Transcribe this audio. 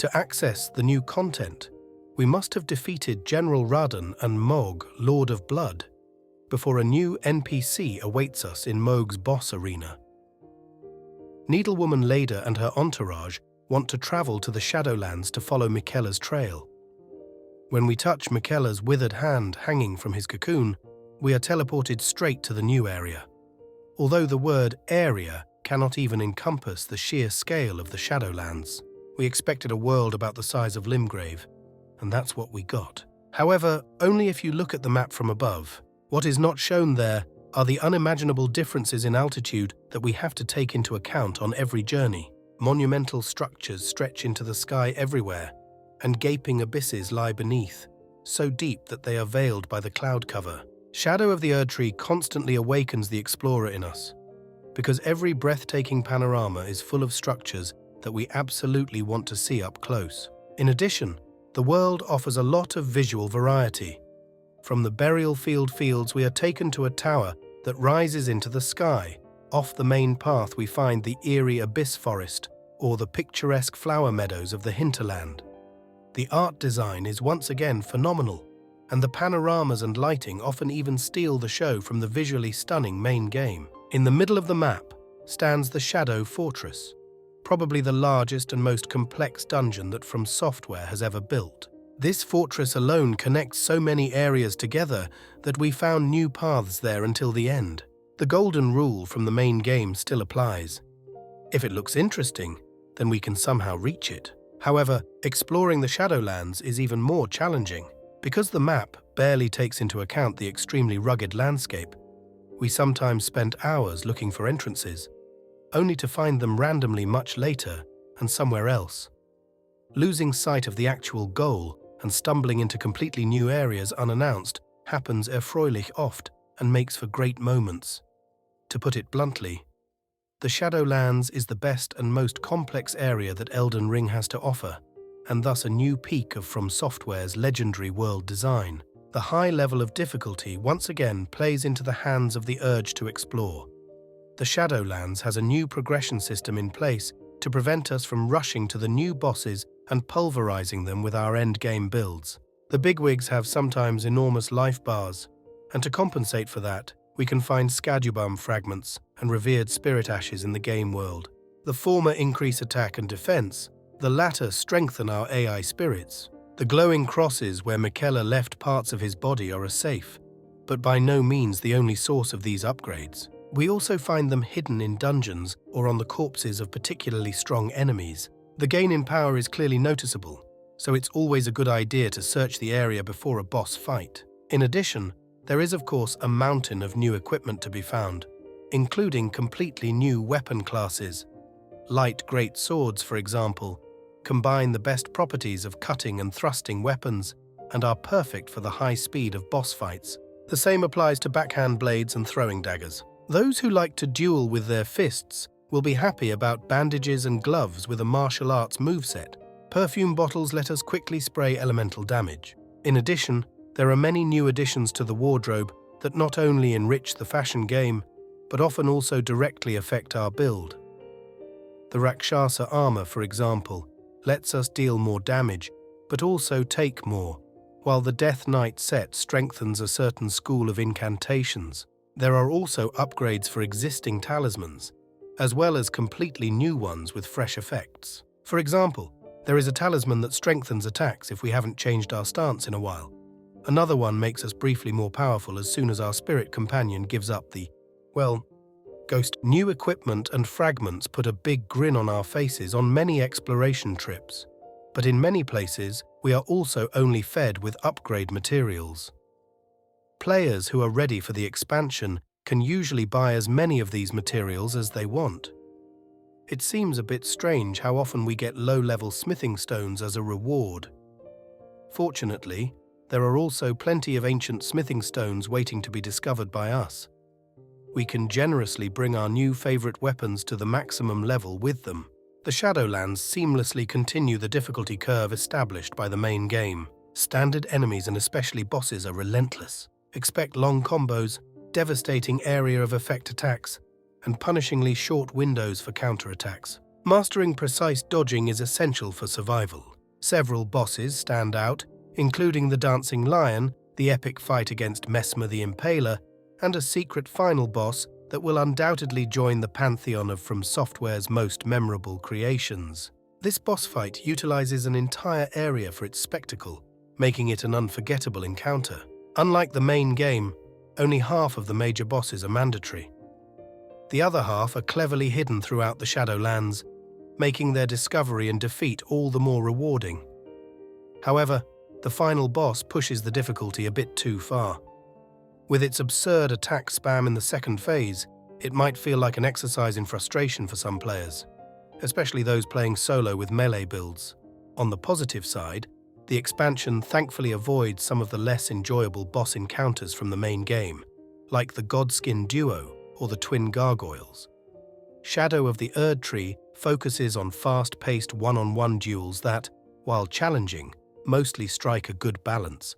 To access the new content, we must have defeated General Radahn and Mohg, Lord of Blood, before a new NPC awaits us in Mohg's boss arena. Needlewoman Leda and her entourage want to travel to the Shadowlands to follow Miquella's trail. When we touch Miquella's withered hand hanging from his cocoon, we are teleported straight to the new area. Although the word area cannot even encompass the sheer scale of the Shadowlands, we expected a world about the size of Limgrave, and that's what we got. However, only if you look at the map from above. What is not shown there are the unimaginable differences in altitude that we have to take into account on every journey. Monumental structures stretch into the sky everywhere, and gaping abysses lie beneath, so deep that they are veiled by the cloud cover. Shadow of the Erdtree constantly awakens the explorer in us, because every breathtaking panorama is full of structures that we absolutely want to see up close. In addition, the world offers a lot of visual variety. From the burial fields we are taken to a tower that rises into the sky. Off the main path we find the eerie abyss forest or the picturesque flower meadows of the hinterland. The art design is once again phenomenal, and the panoramas and lighting often even steal the show from the visually stunning main game. In the middle of the map stands the Shadow Fortress, probably the largest and most complex dungeon that From Software has ever built. This fortress alone connects so many areas together that we found new paths there until the end. The golden rule from the main game still applies. If it looks interesting, then we can somehow reach it. However, exploring the Shadowlands is even more challenging. Because the map barely takes into account the extremely rugged landscape, we sometimes spent hours looking for entrances, only to find them randomly much later and somewhere else. Losing sight of the actual goal and stumbling into completely new areas unannounced happens erfreulich oft and makes for great moments. To put it bluntly, the Shadowlands is the best and most complex area that Elden Ring has to offer, and thus a new peak of From Software's legendary world design. The high level of difficulty once again plays into the hands of the urge to explore. The Shadowlands has a new progression system in place to prevent us from rushing to the new bosses and pulverizing them with our endgame builds. The bigwigs have sometimes enormous life bars, and to compensate for that, we can find Skadubum fragments and revered spirit ashes in the game world. The former increase attack and defense, the latter strengthen our AI spirits. The glowing crosses where Miquella left parts of his body are a safe, but by no means the only source of these upgrades. We also find them hidden in dungeons or on the corpses of particularly strong enemies. The gain in power is clearly noticeable, so it's always a good idea to search the area before a boss fight. In addition, there is of course a mountain of new equipment to be found, including completely new weapon classes. Light great swords, for example, combine the best properties of cutting and thrusting weapons and are perfect for the high speed of boss fights. The same applies to backhand blades and throwing daggers. Those who like to duel with their fists will be happy about bandages and gloves with a martial arts moveset. Perfume bottles let us quickly spray elemental damage. In addition, there are many new additions to the wardrobe that not only enrich the fashion game, but often also directly affect our build. The Rakshasa armor, for example, lets us deal more damage, but also take more, while the Death Knight set strengthens a certain school of incantations. There are also upgrades for existing talismans, as well as completely new ones with fresh effects. For example, there is a talisman that strengthens attacks if we haven't changed our stance in a while. Another one makes us briefly more powerful as soon as our spirit companion gives up the, ghost. New equipment and fragments put a big grin on our faces on many exploration trips, but in many places we are also only fed with upgrade materials. Players who are ready for the expansion can usually buy as many of these materials as they want. It seems a bit strange how often we get low-level smithing stones as a reward. Fortunately, there are also plenty of ancient smithing stones waiting to be discovered by us. We can generously bring our new favorite weapons to the maximum level with them. The Shadowlands seamlessly continue the difficulty curve established by the main game. Standard enemies and especially bosses are relentless. Expect long combos, devastating area of effect attacks, and punishingly short windows for counterattacks. Mastering precise dodging is essential for survival. Several bosses stand out, including the Dancing Lion, the epic fight against Mesmer the Impaler, and a secret final boss that will undoubtedly join the pantheon of From Software's most memorable creations. This boss fight utilizes an entire area for its spectacle, making it an unforgettable encounter. Unlike the main game, only half of the major bosses are mandatory. The other half are cleverly hidden throughout the Shadowlands, making their discovery and defeat all the more rewarding. However, the final boss pushes the difficulty a bit too far. With its absurd attack spam in the second phase, it might feel like an exercise in frustration for some players, especially those playing solo with melee builds. On the positive side, the expansion thankfully avoids some of the less enjoyable boss encounters from the main game, like the Godskin Duo or the Twin Gargoyles. Shadow of the Erdtree focuses on fast-paced one-on-one duels that, while challenging, mostly strike a good balance.